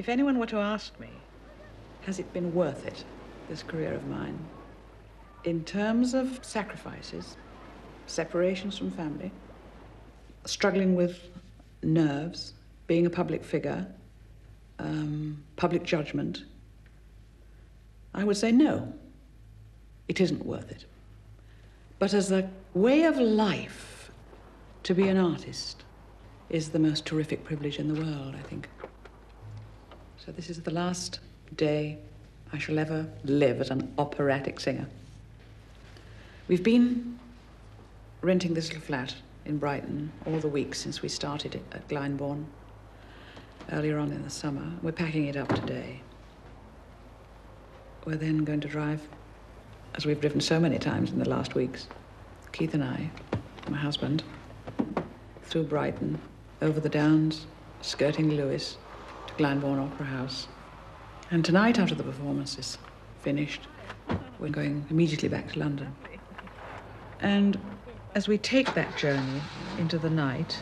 If anyone were to ask me, has it been worth it, this career of mine, in terms of sacrifices, separations from family, struggling with nerves, being a public figure, public judgment, I would say no, it isn't worth it. But as a way of life, to be an artist is the most terrific privilege in the world, I think. So this is the last day I shall ever live as an operatic singer. We've been renting this little flat in Brighton all the weeks since we started at Glyndebourne earlier on in the summer. We're packing it up today. We're then going to drive, as we've driven so many times in the last weeks, Keith and I, my husband, through Brighton, over the Downs, skirting Lewes, to Glyndebourne Opera House. And tonight, after the performance is finished, we're going immediately back to London. And as we take that journey into the night,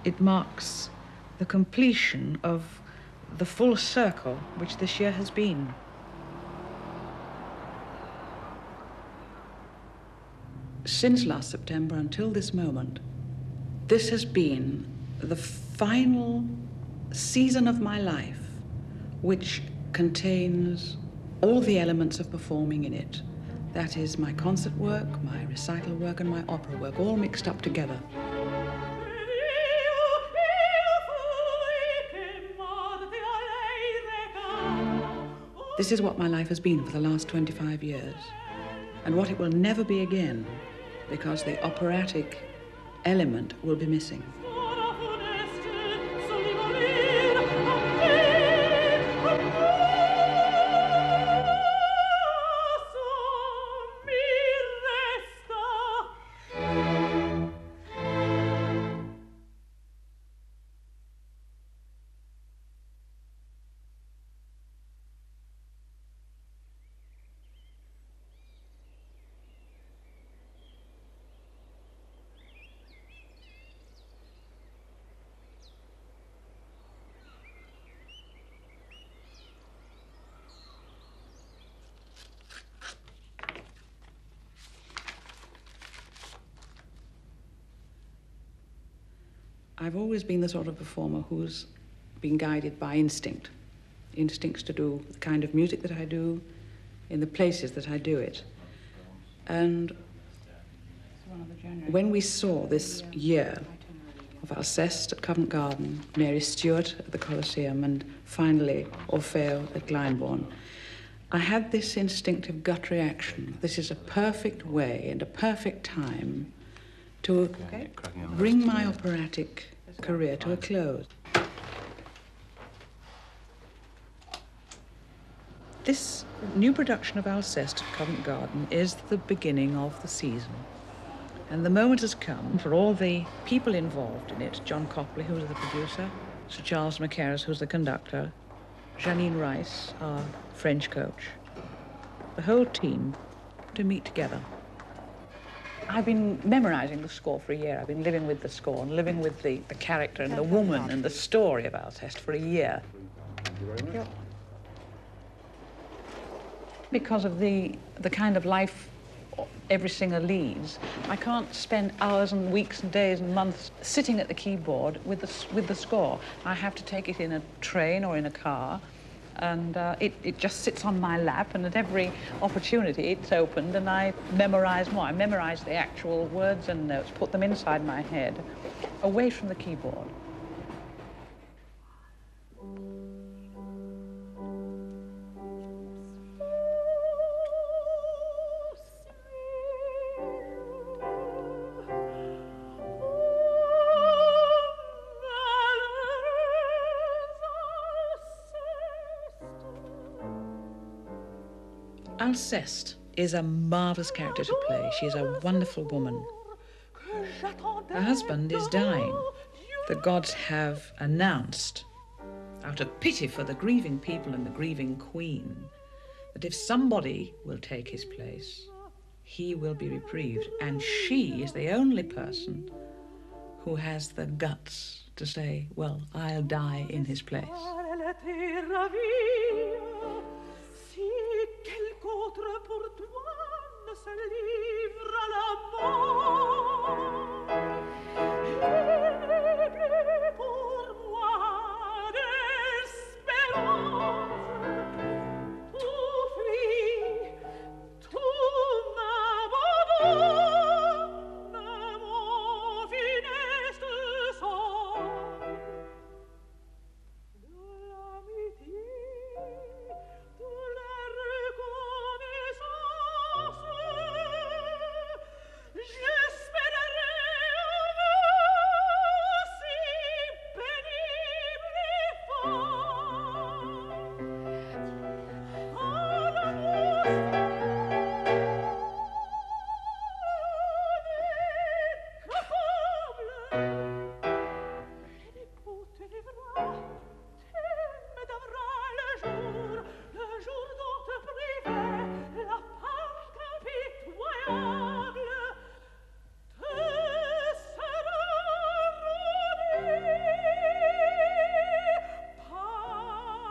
it marks the completion of the full circle which this year has been. Since last September until this moment, this has been the final season of my life which contains all the elements of performing in it. That is my concert work, my recital work, and my opera work, all mixed up together. This is what my life has been for the last 25 years, and what it will never be again, because the operatic element will be missing. I've always been the sort of performer who's been guided by instinct. Instincts to do the kind of music that I do, in the places that I do it. And when we saw this year of Alceste at Covent Garden, Mary Stuart at the Colosseum, and finally Orfeo at Glyndebourne, I had this instinctive gut reaction. This is a perfect way and a perfect time to bring my operatic career to a close. This new production of Alceste at Covent Garden is the beginning of the season. And the moment has come for all the people involved in it, John Copley, who's the producer, Sir Charles Mackerras, who's the conductor, Janine Rice, our French coach, the whole team to meet together. I've been memorizing the score for a year. I've been living with the score and living with the character and the woman and the story of Alceste for a year. Thank you very much. Because of the kind of life every singer leads, I can't spend hours and weeks and days and months sitting at the keyboard with the score. I have to take it in a train or in a car, and it just sits on my lap, and at every opportunity it's opened and I memorize more. I memorize the actual words and notes, put them inside my head, away from the keyboard. Alceste is a marvellous character to play. She's a wonderful woman. Her husband is dying. The gods have announced, out of pity for the grieving people and the grieving queen, that if somebody will take his place, he will be reprieved. And she is the only person who has the guts to say, well, I'll die in his place. t'est ravie, si quelque autre pour toi ne se livre à la mort, il n'est plus pour moi d'espérance. Tout fuit, tout m'abandonne, mon funeste sort. De l'amitié, de la reconnaissance, j'espérerais un aussi pénible effort. À l'amour incapable, je n'écoute les bras. Me donnera le jour dont te privait la pente impitoyable, te sera redit par l'amour.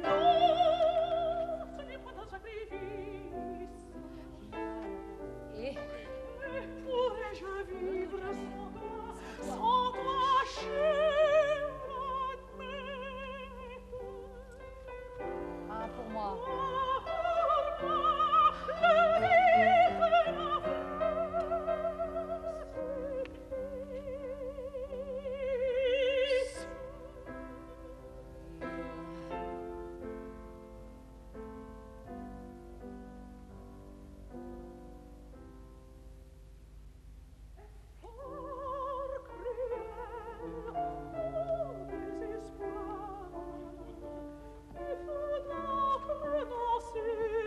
Non, ce n'est pas un sacrifice. Et Pourrais-je vivre sans toi, chère Annette? ah, pour moi.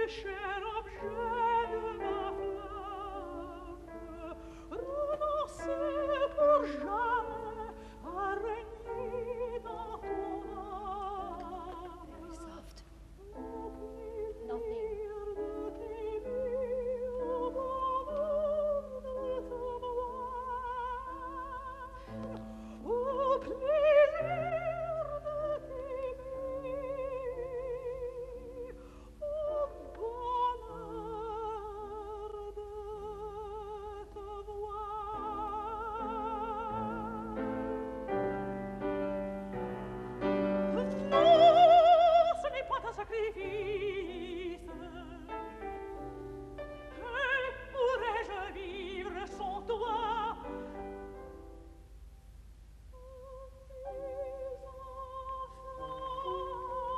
Cher objet de ma flamme, renoncer pour jamais à régner dans ton âme. Very soft. Au Nothing. plaisir de t'aimer, au bonheur de te voir, au plaisir de t'aimer, au bonheur de te voir. Non, ce n'est pas un sacrifice. Et pourrais-je vivre sans toi?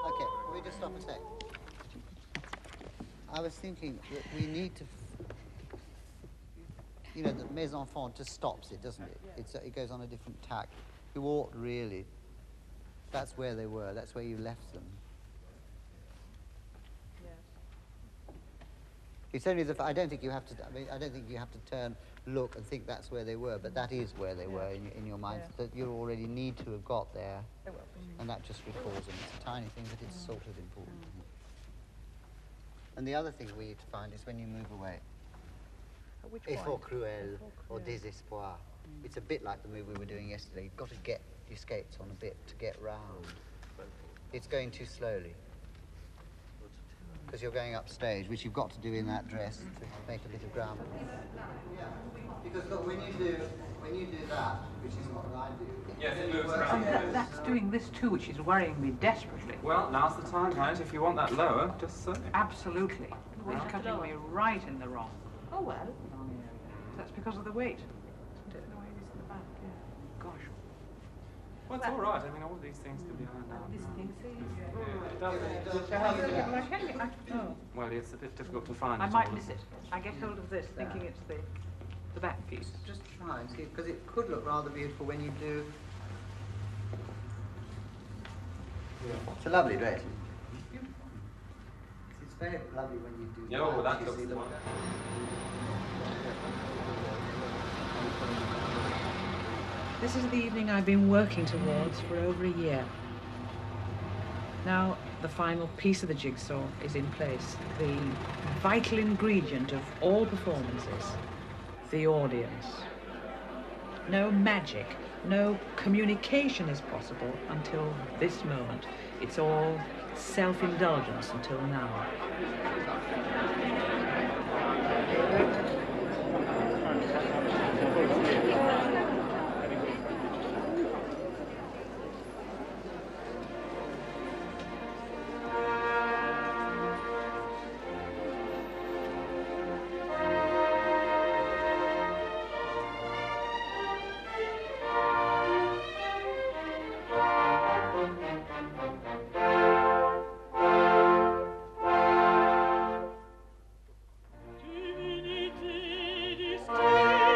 Okay, can we just stop a sec? I was thinking that we need to, you know, the Mes Enfants just stops it, doesn't it? It goes on a different tack. You ought really, that's where they were, that's where you left them. It's only I don't think you have to, I mean, I don't think you have to turn, look and think that's where they were, but that is where they were in your mind, that you already need to have got there, and that just recalls them. It's a tiny thing, but it's sort of important. And the other thing we need to find is when you move away. Which Effort cruel or désespoir. It's a bit like the move we were doing yesterday. You've got to get your skates on a bit to get round. It's going too slowly. Because you're going upstage, which you've got to do in that dress to make a bit of ground. Because look, when you do that, which is what I do. Yes, it moves And around. that's doing this too, which is worrying me desperately. Well, now's the time, Harriet. If you want that lower, just say. Absolutely. It's cutting me right in the wrong. Oh, well. That's because of the weight, isn't it? The way it is in the back, yeah. Gosh. Well, it's all right. I mean, all of these things can be ironed out. This thing says. Oh, Well, it's a bit difficult to find. I it might all. miss it. I get hold of this, thinking it's the back piece. Just try and see, because it could look rather beautiful when you do. It's a lovely dress. It's very lovely when you do. Yeah, well, that You looks see the one. This is the evening I've been working towards for over a year. Now, the final piece of the jigsaw is in place. The vital ingredient of all performances, the audience. No magic, no communication is possible until this moment. It's all self-indulgence until now. Divinité distinct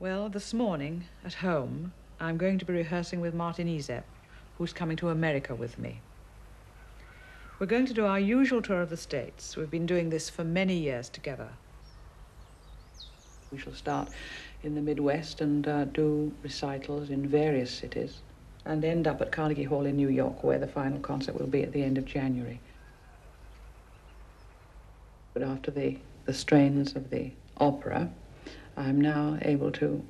Well, this morning, at home, I'm going to be rehearsing with Martin Izep, who's coming to America with me. We're going to do our usual tour of the States. We've been doing this for many years together. We shall start in the Midwest and do recitals in various cities and end up at Carnegie Hall in New York, where the final concert will be at the end of January. But after the strains of the opera, I'm now able to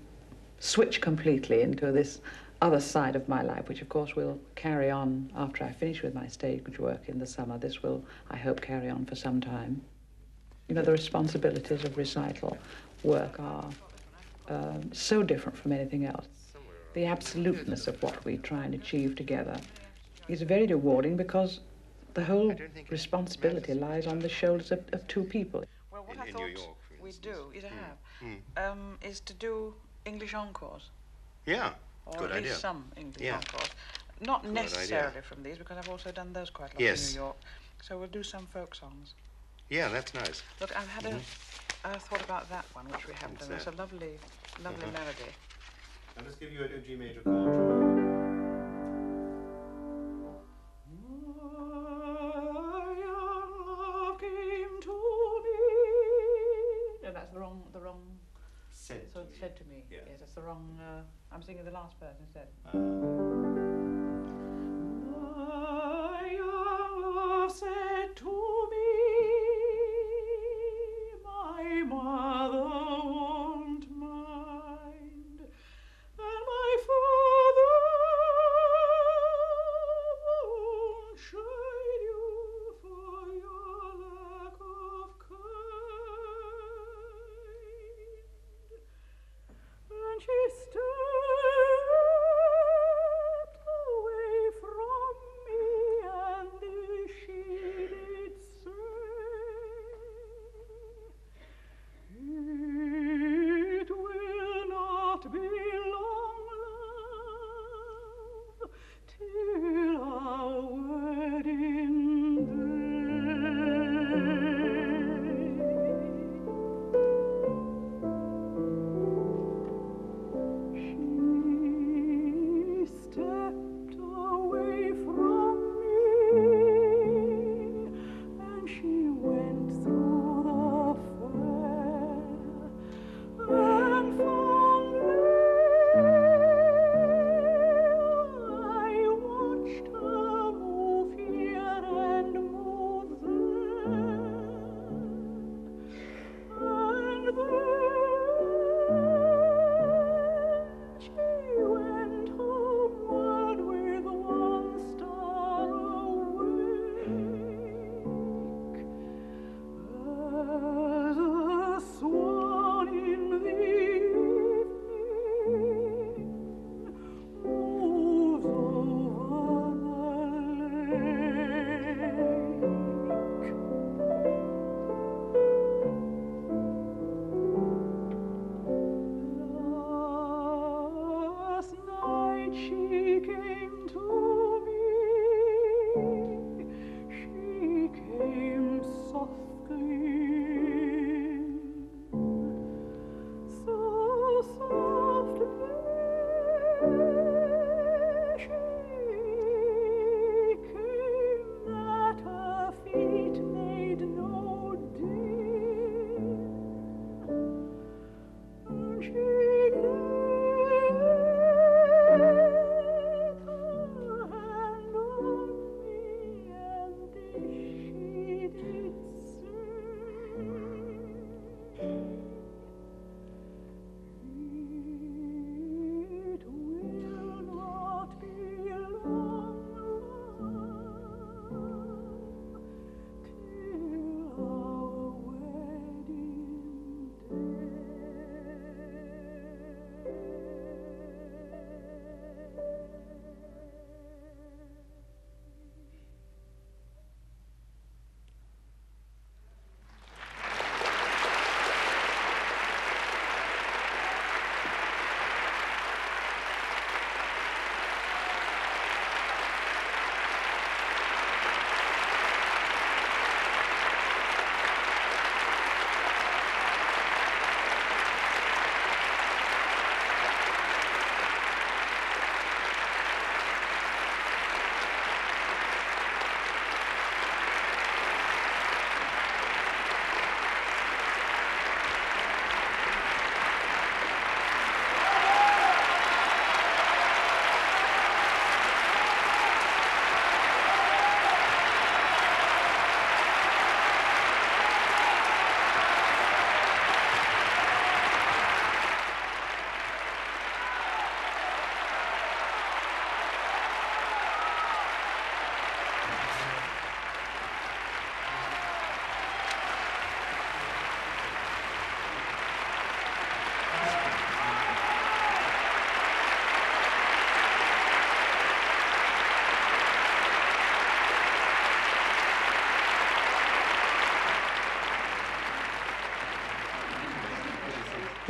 switch completely into this other side of my life, which of course will carry on after I finish with my stage work in the summer. This will, I hope, carry on for some time. You know, the responsibilities of recital work are so different from anything else. The absoluteness of what we try and achieve together is very rewarding because the whole responsibility lies on the shoulders of two people. Well, what I thought we'd do is to do English encores. Yeah, Or good at least idea. some English encores. Not Good necessarily idea. from these, because I've also done those quite a lot Yes. in New York. So we'll do some folk songs. Yeah, that's nice. Look, I've had a thought about that one, which we haven't done. It's a lovely, lovely melody. I'll just give you a G major chord. No, that's the wrong. Said So to it's me. said to me. Yeah. Yes, that's the wrong. I'm singing the last verse instead. My young love said to me, my mother won't mind, and my father won't chide you for your lack of kind. And she stepped away from me, and this she did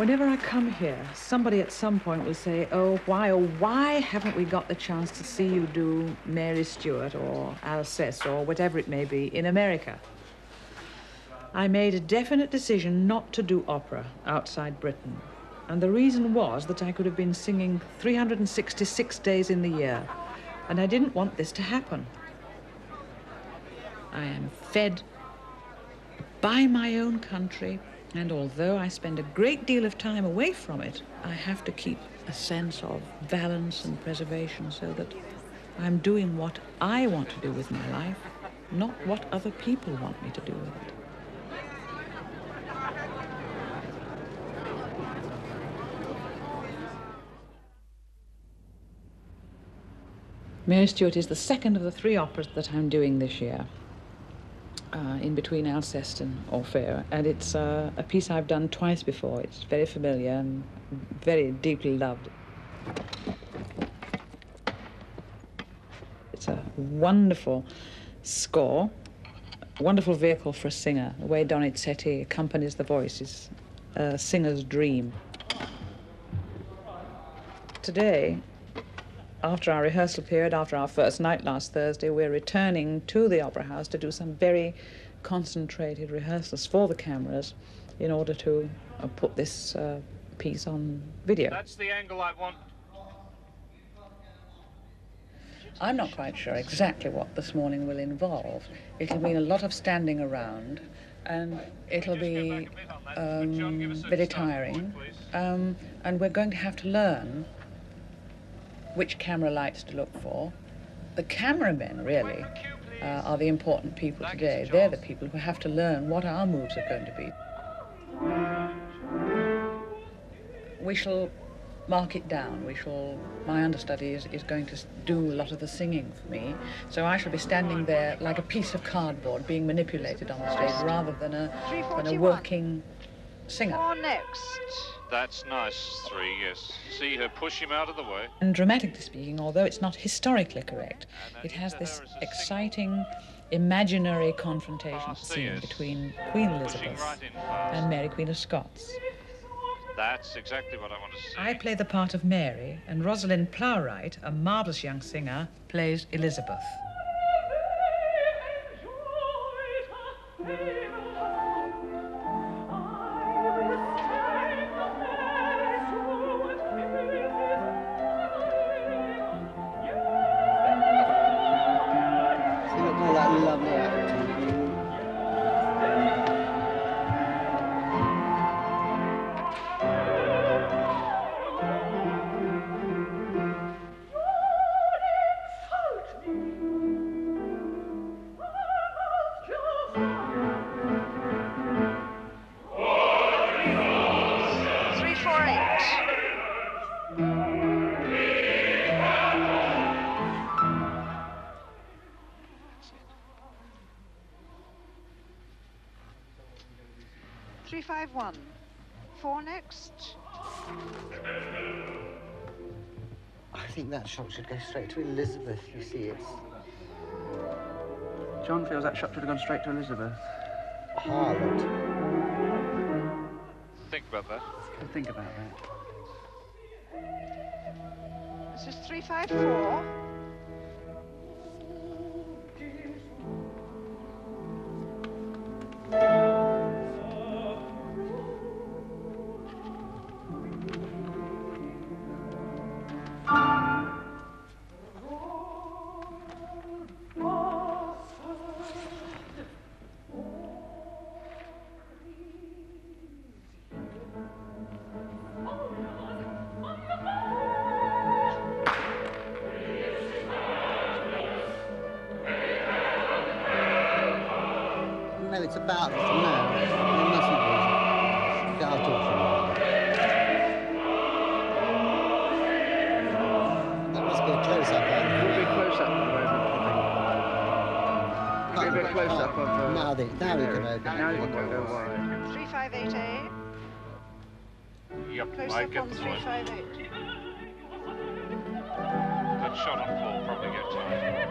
Whenever I come here, somebody at some point will say, oh, why haven't we got the chance to see you do Mary Stuart or Alceste or whatever it may be in America? I made a definite decision not to do opera outside Britain. And the reason was that I could have been singing 366 days in the year, and I didn't want this to happen. I am fed by my own country, and although I spend a great deal of time away from it, I have to keep a sense of balance and preservation so that I'm doing what I want to do with my life, not what other people want me to do with it. Mary Stuart is the second of the 3 operas that I'm doing this year, in between Alceste and Orfeo, and it's a piece I've done twice before. It's very familiar and very deeply loved. It's a wonderful score, a wonderful vehicle for a singer. The way Donizetti accompanies the voice is a singer's dream. Today, after our rehearsal period, after our first night last Thursday, we're returning to the Opera House to do some very concentrated rehearsals for the cameras in order to put this piece on video. That's the angle I want. I'm not quite sure exactly what this morning will involve. It'll mean a lot of standing around, and it'll be very tiring, and we're going to have to learn which camera lights to look for. The cameramen, really, are the important people today. They're the people who have to learn what our moves are going to be. We shall mark it down. My understudy is going to do a lot of the singing for me, so I shall be standing there like a piece of cardboard being manipulated on the stage rather than a working singer. Or next. That's nice, 3, yes. See her push him out of the way. And dramatically speaking, although it's not historically correct, it has this exciting, imaginary confrontation scene between Queen Elizabeth and Mary, Queen of Scots. That's exactly what I want to see. I play the part of Mary, and Rosalind Plowright, a marvellous young singer, plays Elizabeth. Lovely acting. Three, 5, 1. 4 next. I think that shot should go straight to Elizabeth, you see, it's John feels that shot should have gone straight to Elizabeth. harlot. Think about that. Think about that. This is 3, 5, 4. No, it's about this. No, it mustn't be. I'll talk to you. That must be a close-up, It'll be a close-up at the moment, I think. It'll be a close-up of... Now we can open. Now you can go wide. 3, 5, 8, A. Yep, Close I up get on the 3, point. 5, 8. That shot on 4 probably get tired.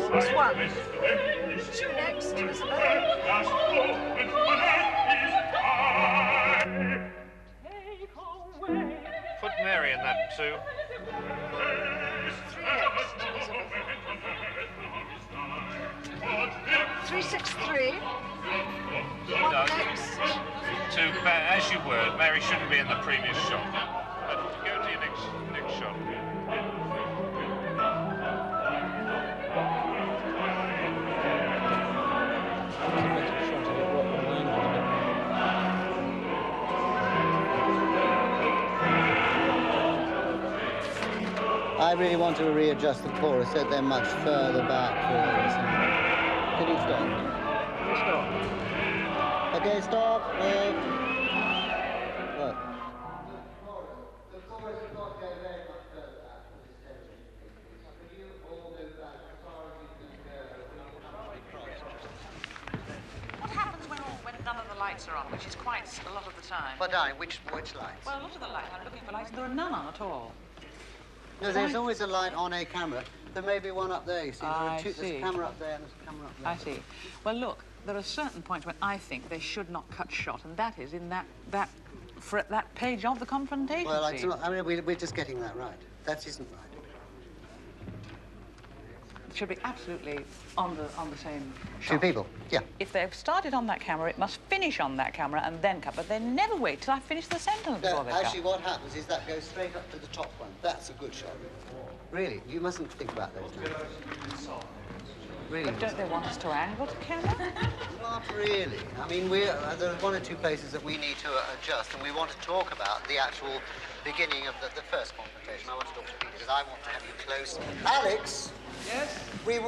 6-1. 2 next, Elizabeth. Put Mary in that too. 3 next, Elizabeth. 3-6-3. 1 next. As you were, Mary shouldn't be in the previous shot. But go to your next shot. I really want to readjust the chorus so they're much further back. Can you stop? Stop. Okay, stop. Look. The chorus has got to go very much further back for this television. Could you all move back as far as you can go? What happens when none of the lights are on, which is quite a lot of the time? Well, darling, which lights? Well, a lot of the lights, I'm looking for lights, there are none on at all. No, there's always a light on a camera. There may be one up there, you see. There's a camera up there and there's a camera up there. I see. Well, look, there are certain points when I think they should not cut shot, and that is in that page of the confrontation Well, scene. I mean, we're just getting that right. That isn't right. It should be absolutely on the same shot. Two people, yeah. If they've started on that camera, it must finish on that camera and then cut. But they never wait till I finish the sentence before they Actually, cut. what happens is that goes straight up to the top one. That's a good shot. Really, you mustn't think about those now. Really. But don't they want us to angle the camera? Not really. I mean, there are 1 or 2 places that we need to adjust, and we want to talk about the actual beginning of the first confrontation. I want to talk to Peter because I want to have you close. Alex. Yes? We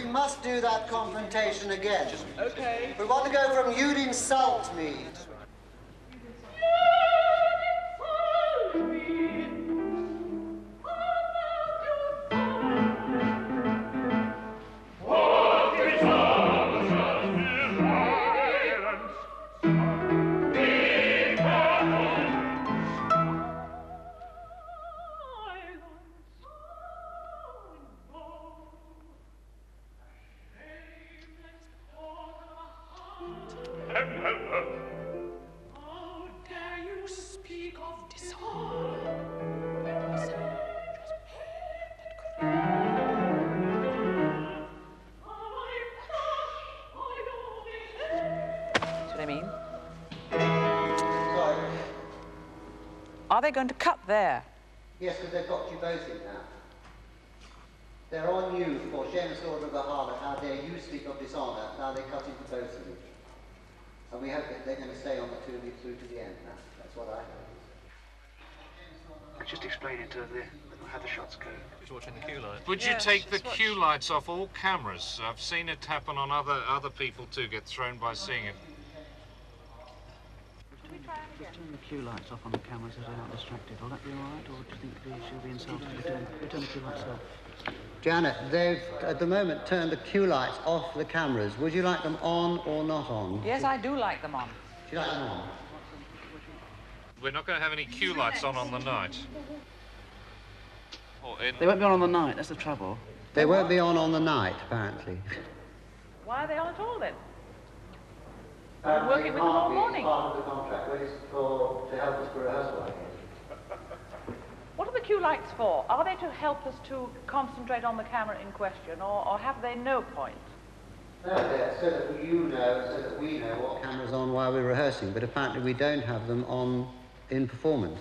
must do that confrontation again. Okay. We want to go from you'd insult me. Are they going to cut there? Yes, because they've got you both in now. They're on you for shameless order of the harlot. How dare you speak of dishonour? Now they cut into both of you. And we hope that they're going to stay on the two of you through to the end now. That's what I hope. Just explain it to how the shots go. Watching the cue light. Would you take the cue lights off all cameras? I've seen it happen on other people too, get thrown by seeing it. Just turn the cue lights off on the cameras so they're not distracted. Will that be all right, or do you think she'll be insulted if we turn the cue lights off? Janet, they've at the moment turned the cue lights off the cameras. Would you like them on or not on? Yes, I do like them on. Do you like them on? We're not going to have any cue lights on the night. They won't be on the night, that's the trouble. They won't be on the night, apparently. Why are they on at all, then? We're working with them all morning. Part of the contract, but it's to help us for rehearsal, I guess. What are the cue lights for? Are they to help us to concentrate on the camera in question, or have they no point? No, they're so that you know, so that we know what camera's on while we're rehearsing, but apparently we don't have them on in performance.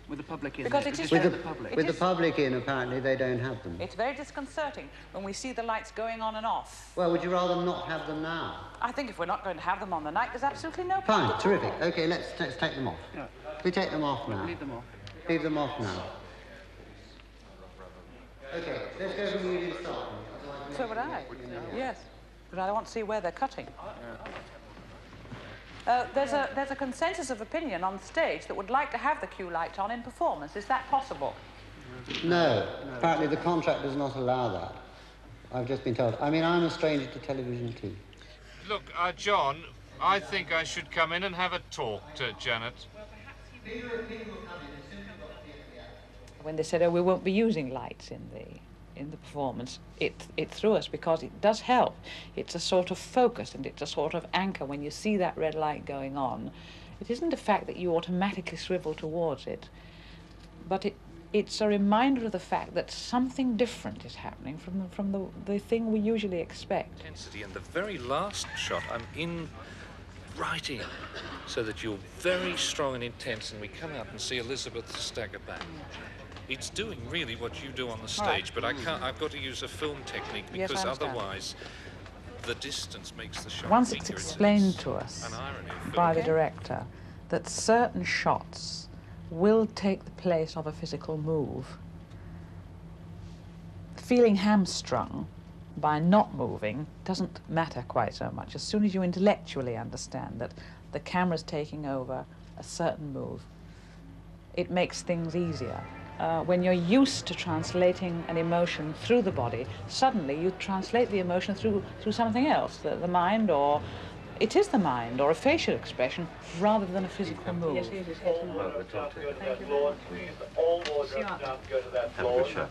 With the public in. Because it is With very- the public. it With the is- public in, apparently they don't have them. It's very disconcerting when we see the lights going on and off. Well, would you rather not have them now? I think if we're not going to have them on the night, there's absolutely no point. Fine, terrific. Okay, let's take them off. Yeah. We take them off now. Leave them off. Leave them off now. Okay, let's go from you to start. So would I. Yes. But I want to see where they're cutting. There's a consensus of opinion on stage that would like to have the cue light on in performance. Is that possible? No, apparently the contract does not allow that. I've just been told. I mean, I'm a stranger to television too. Look, John, I think I should come in and have a talk to Janet. When they said, oh, we won't be using lights in the in the performance, it threw us because it does help. It's a sort of focus and it's a sort of anchor. When you see that red light going on, it isn't the fact that you automatically swivel towards it, but it's a reminder of the fact that something different is happening from the thing we usually expect. Intensity, and the very last shot, I'm in right in, so that you're very strong and intense, and we come out and see Elizabeth stagger back. It's doing really what you do on the stage, but I can't. I've got to use a film technique Yes, because I understand. otherwise the distance makes the shot Once weaker. it's explained to an us irony of film. by the director that certain shots will take the place of a physical move, feeling hamstrung by not moving doesn't matter quite so much. As soon as you intellectually understand that the camera's taking over a certain move, it makes things easier. When you're used to translating an emotion through the body, suddenly you translate the emotion through something else, the mind, or it is the mind, or a facial expression, rather than a physical move. Yes, yes, yes. Well, we'll talk to you. Please, all more don't go to that Have a good show.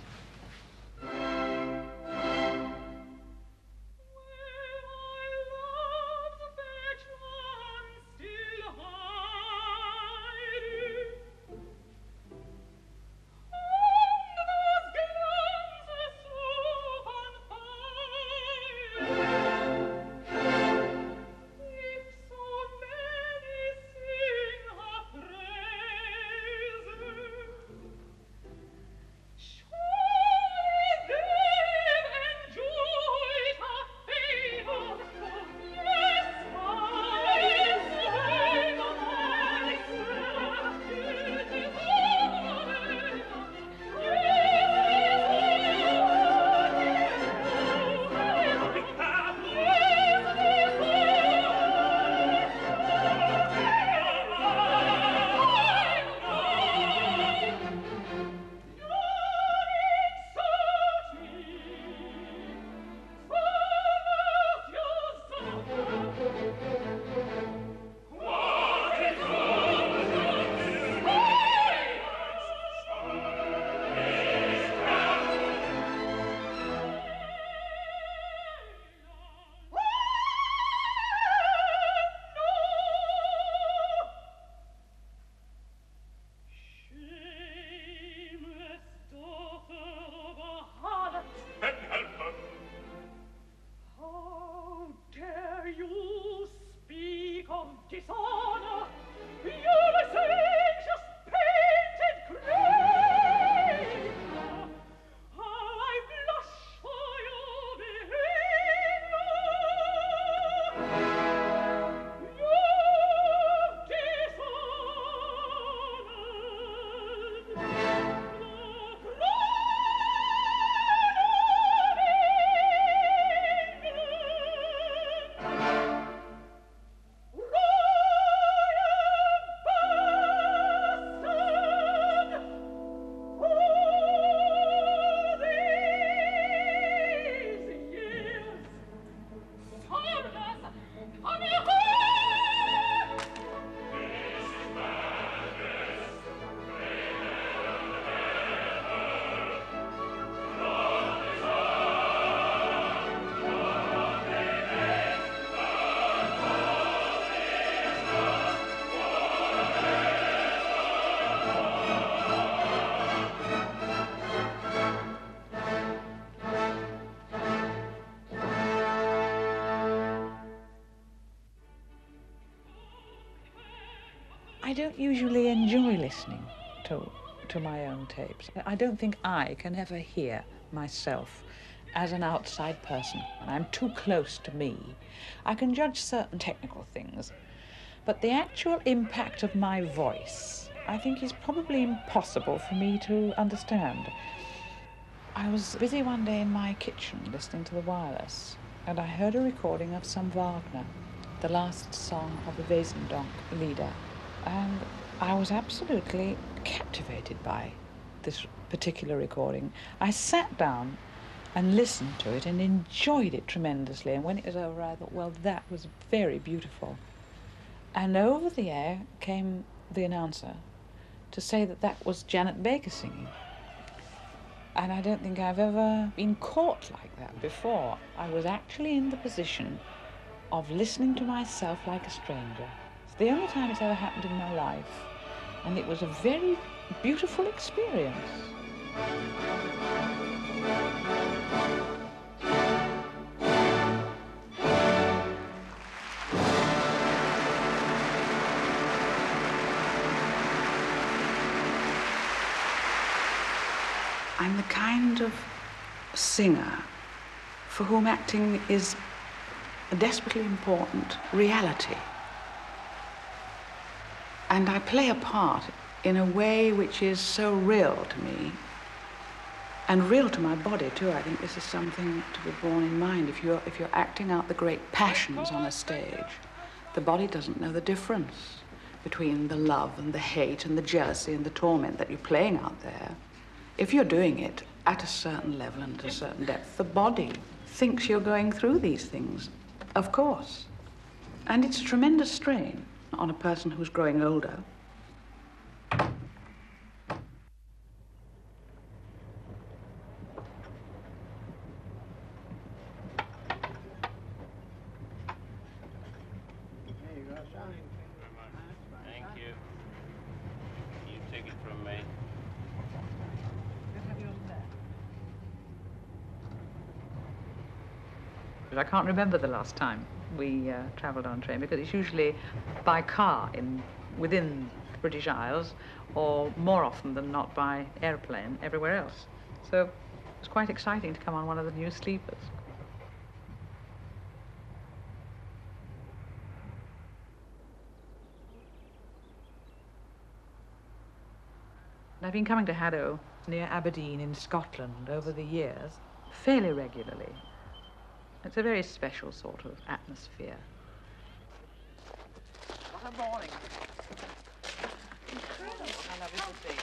I don't usually enjoy listening to my own tapes. I don't think I can ever hear myself as an outside person. I'm too close to me. I can judge certain technical things, but the actual impact of my voice, I think, is probably impossible for me to understand. I was busy one day in my kitchen listening to the wireless, and I heard a recording of some Wagner, the last song of the Wesendonck Lieder, and I was absolutely captivated by this particular recording. I sat down and listened to it and enjoyed it tremendously, and when it was over I thought, well, that was very beautiful. And over the air came the announcer to say that that was Janet Baker singing. And I don't think I've ever been caught like that before. I was actually in the position of listening to myself like a stranger. It's the only time it's ever happened in my life, and it was a very beautiful experience. I'm the kind of singer for whom acting is a desperately important reality. And I play a part in a way which is so real to me and real to my body too. I think this is something to be borne in mind. If you're acting out the great passions on a stage, the body doesn't know the difference between the love and the hate and the jealousy and the torment that you're playing out there. If you're doing it at a certain level and to a certain depth, the body thinks you're going through these things, of course. And it's a tremendous strain on a person who's growing older. Thank you. You take it from me. I can't remember the last time we travelled on train, because it's usually by car within the British Isles, or more often than not by airplane everywhere else. So it was quite exciting to come on one of the new sleepers. I've been coming to Haddo near Aberdeen in Scotland over the years fairly regularly. It's a very special sort of atmosphere. What a morning. Incredible. How lovely to see.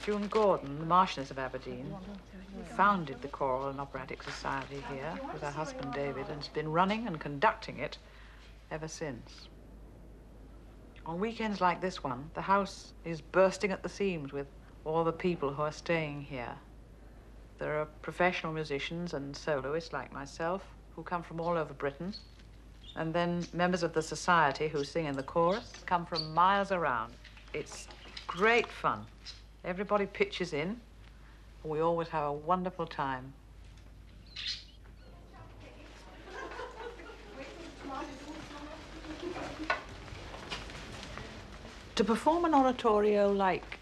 June Gordon, the Marchioness of Aberdeen, founded the Choral and Operatic Society here with her husband David, and has been running and conducting it ever since. On weekends like this one, the house is bursting at the seams with all the people who are staying here. There are professional musicians and soloists like myself who come from all over Britain. And then members of the society who sing in the chorus come from miles around. It's great fun. Everybody pitches in. We always have a wonderful time. To perform an oratorio like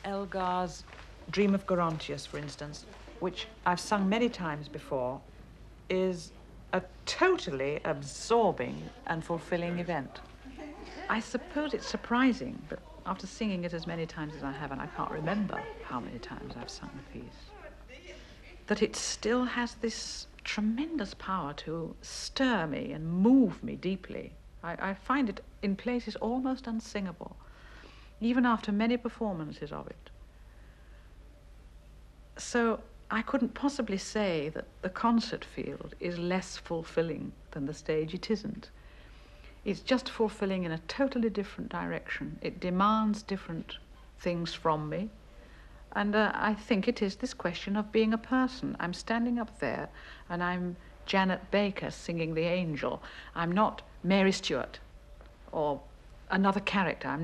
Elgar's Dream of Gerontius, for instance, which I've sung many times before, is a totally absorbing and fulfilling event. I suppose it's surprising, but after singing it as many times as I have, and I can't remember how many times I've sung the piece, that it still has this tremendous power to stir me and move me deeply. I find it in places almost unsingable, even after many performances of it. So I couldn't possibly say that the concert field is less fulfilling than the stage. It isn't. It's just fulfilling in a totally different direction. It demands different things from me. And I think it is this question of being a person. I'm standing up there and I'm Janet Baker singing The Angel. I'm not Mary Stuart or another character. I'm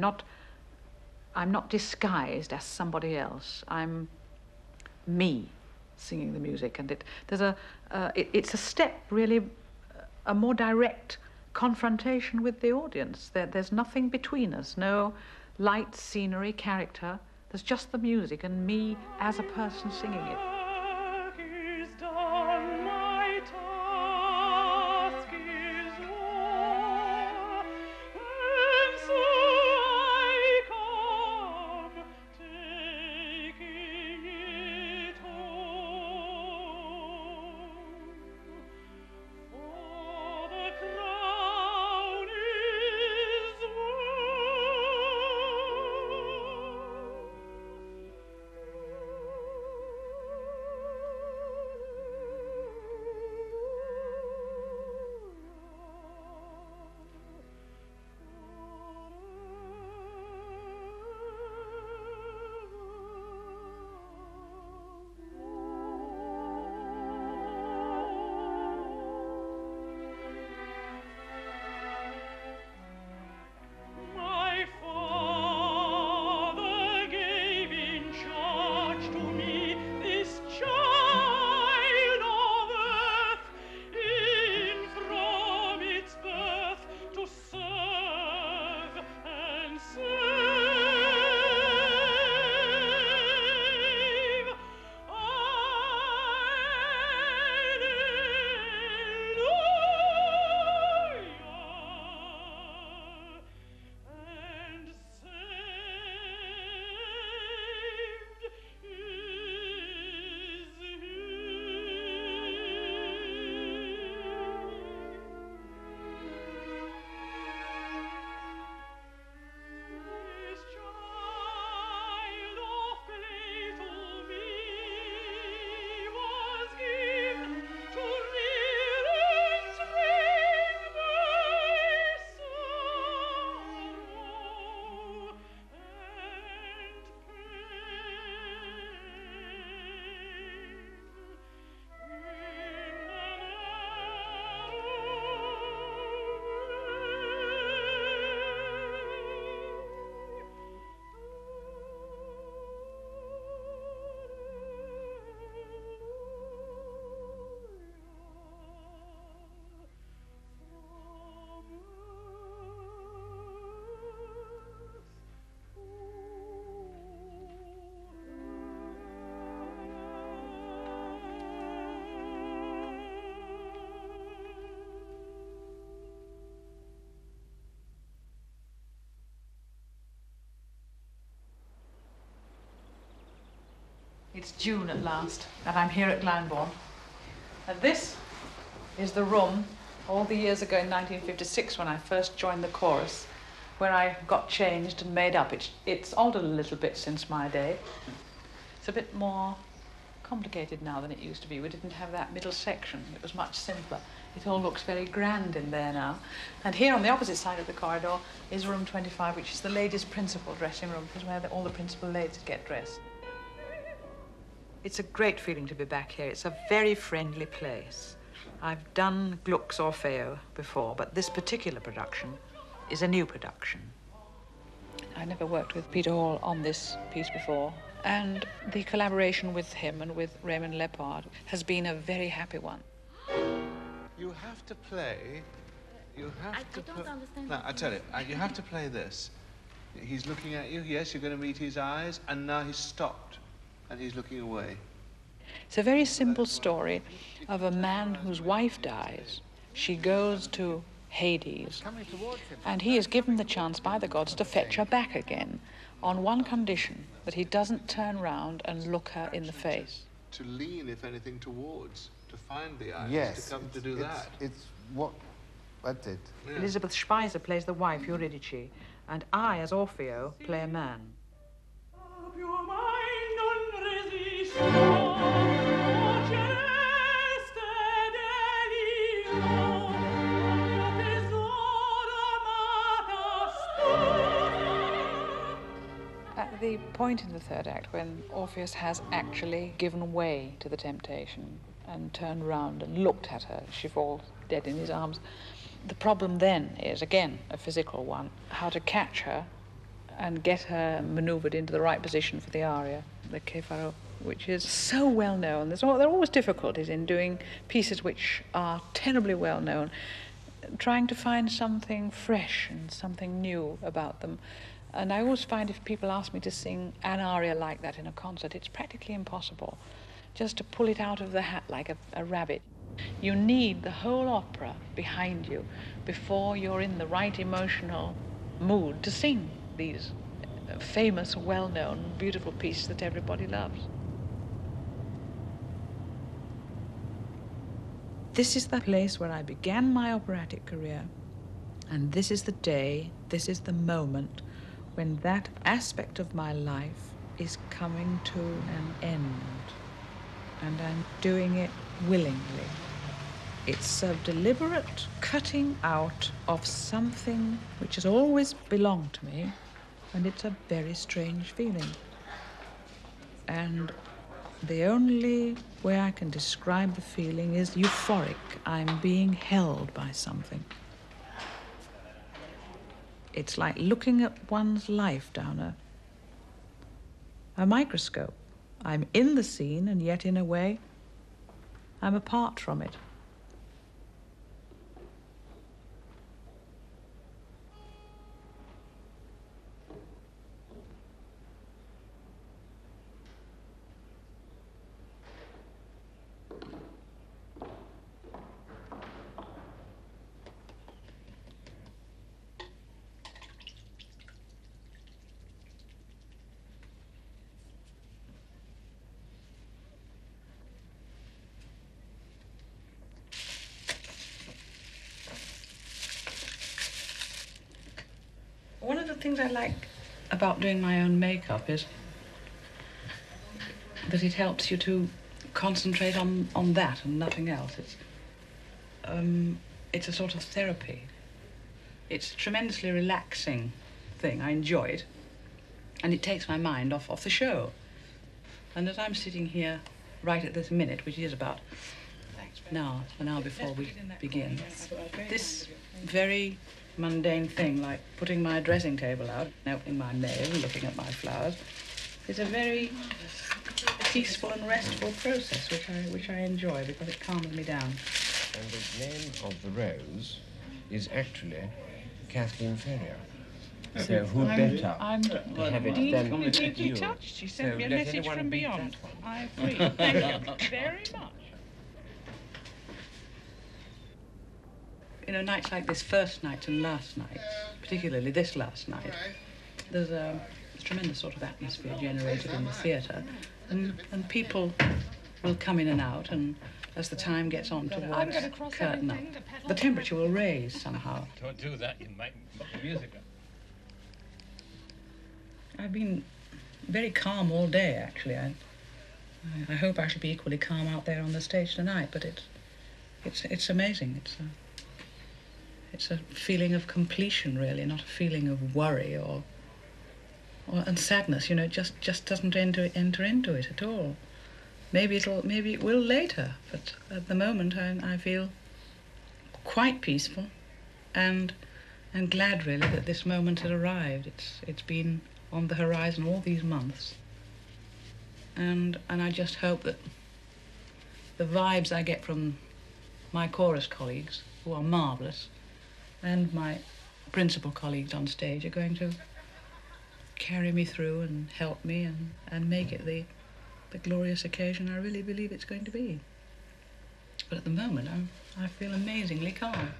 not disguised as somebody else. I'm me singing the music, and it's a step, really, a more direct confrontation with the audience. There's nothing between us, no light, scenery, character. There's just the music and me as a person singing it. It's June at last, and I'm here at Glyndebourne. And this is the room, all the years ago in 1956 when I first joined the chorus, where I got changed and made up. It's altered a little bit since my day. It's a bit more complicated now than it used to be. We didn't have that middle section. It was much simpler. It all looks very grand in there now. And here on the opposite side of the corridor is room 25, which is the ladies' principal dressing room, because where all the principal ladies get dressed. It's a great feeling to be back here. It's a very friendly place. I've done Gluck's Orfeo before, but this particular production is a new production. I never worked with Peter Hall on this piece before, and the collaboration with him and with Raymond Lepard has been a very happy one. You have to play. You have to. I don't understand. No, I tell you, you have to play this. He's looking at you. Yes, you're going to meet his eyes, and now he's stopped, and he's looking away. It's a very simple story of a man whose wife dies. She goes to Hades, and he is given the chance by the gods to fetch her back again, on one condition, that he doesn't turn round and look her in the face. To lean, if anything, towards. To find the eyes, Yes, to come to do that. It's what I did. Yeah. Elizabeth Speiser plays the wife, Eurydice, and I, as Orfeo, play a man. At the point in the third act when Orpheus has actually given way to the temptation and turned round and looked at her, she falls dead in his arms. The problem then is, again, a physical one, how to catch her and get her manoeuvred into the right position for the aria, the Che farò, which is so well known. There are always difficulties in doing pieces which are terribly well known, trying to find something fresh and something new about them. And I always find if people ask me to sing an aria like that in a concert, it's practically impossible, just to pull it out of the hat like a rabbit. You need the whole opera behind you before you're in the right emotional mood to sing these famous, well-known, beautiful pieces that everybody loves. This is the place where I began my operatic career, and this is the day, this is the moment when that aspect of my life is coming to an end, and I'm doing it willingly. It's a deliberate cutting out of something which has always belonged to me, and it's a very strange feeling. And the only way I can describe the feeling is euphoric. I'm being held by something. It's like looking at one's life down a microscope. I'm in the scene, and yet, in a way, I'm apart from it. One of the things I like about doing my own makeup is that it helps you to concentrate on that and nothing else. It's a sort of therapy. It's a tremendously relaxing thing. I enjoy it, and it takes my mind off the show. And as I'm sitting here right at this minute, which is about now, an hour before we begin, this very mundane thing, like putting my dressing table out, opening my mail, looking at my flowers, is a very peaceful and restful process, which I enjoy because it calms me down. And the name of the rose is actually Kathleen Ferrier. So who better to have it than deeply you? touched. She sent So me a let message anyone from beat beyond. that one. I agree. Thank you very much. You know, nights like this, first night and last night, particularly this last night, there's a tremendous sort of atmosphere generated in the theatre, And people will come in and out, and as the time gets on towards curtain up, the temperature will raise somehow. Don't do that, you might knock the music up. I've been very calm all day, actually. I hope I shall be equally calm out there on the stage tonight, but it's amazing. It's a feeling of completion, really, not a feeling of worry and sadness. You know, it just doesn't enter into it at all. Maybe it will later, but at the moment I feel quite peaceful and glad, really, that this moment had arrived. It's been on the horizon all these months, and I just hope that the vibes I get from my chorus colleagues, who are marvellous, and my principal colleagues on stage are going to carry me through and help me and make it the glorious occasion I really believe it's going to be. But at the moment, I feel amazingly calm.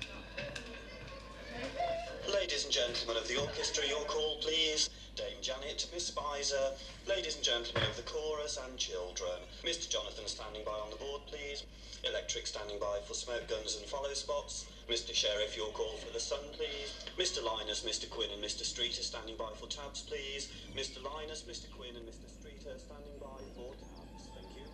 Ladies and gentlemen of the orchestra, your call, please. Dame Janet, Miss Spicer, ladies and gentlemen of the chorus and children. Mr. Jonathan standing by on the board, please. Electric standing by for smoke guns and follow spots. Mr. Sheriff, your call for the sun, please. Mr. Linus, Mr. Quinn and Mr. Streeter standing by for tabs, please. Mr. Linus, Mr. Quinn and Mr. Streeter standing by for tabs. Thank you.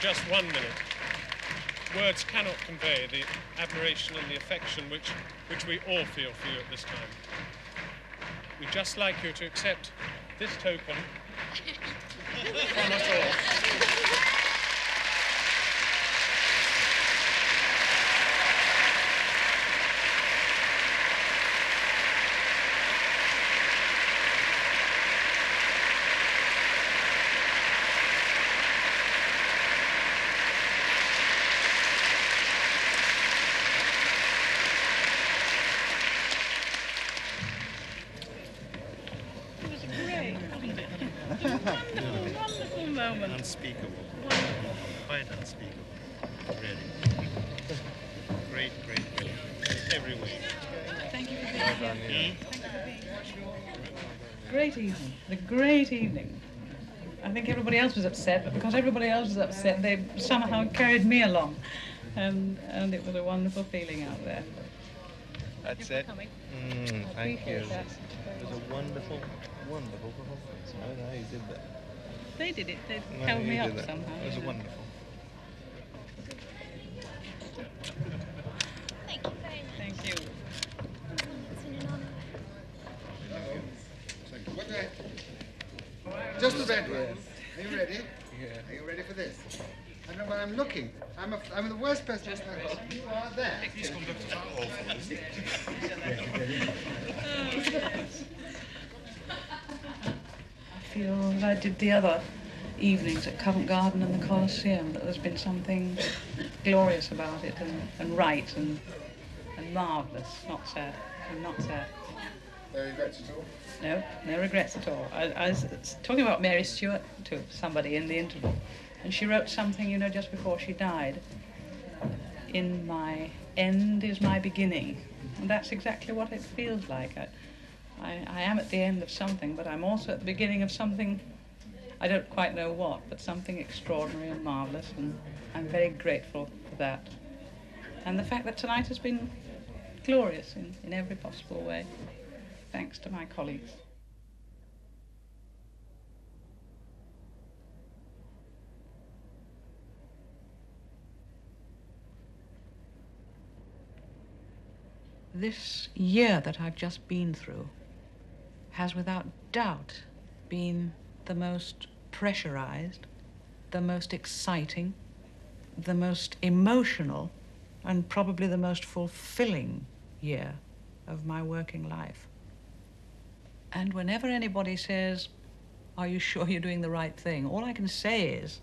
just 1 minute. Words cannot convey the admiration and the affection which we all feel for you at this time. We'd just like you to accept this token from us all. Wonderful moment. Unspeakable. Quite unspeakable. Really. Great, great, great. Every way. Thank you for being here. Great evening. A great evening. I think everybody else was upset, but because everybody else was upset, they somehow carried me along. And it was a wonderful feeling out there. That's it. Thank you. That. It was a wonderful, wonderful performance. I don't know how you did that. They did it. They held me up somehow. It was wonderful. Thank you. Just the red one. Are you ready? Yeah. Are you ready for this? I know where I'm looking. I'm the worst person. Just you are there. These conductors are awful, isn't it? I feel as I did the other evenings at Covent Garden and the Colosseum, that there's been something glorious about it and right and marvellous, not sad, and not sad. No regrets at all? No, no regrets at all. I was talking about Mary Stuart to somebody in the interval, and she wrote something, you know, just before she died. In my end is my beginning. And that's exactly what it feels like. I am at the end of something, but I'm also at the beginning of something, I don't quite know what, but something extraordinary and marvellous, and I'm very grateful for that. And the fact that tonight has been glorious in every possible way, thanks to my colleagues. This year that I've just been through has without doubt been the most pressurized, the most exciting, the most emotional, and probably the most fulfilling year of my working life. And whenever anybody says, "Are you sure you're doing the right thing?" all I can say is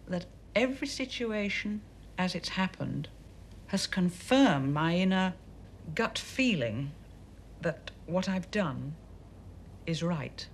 that every situation as it's happened has confirmed my inner gut feeling that what I've done is right.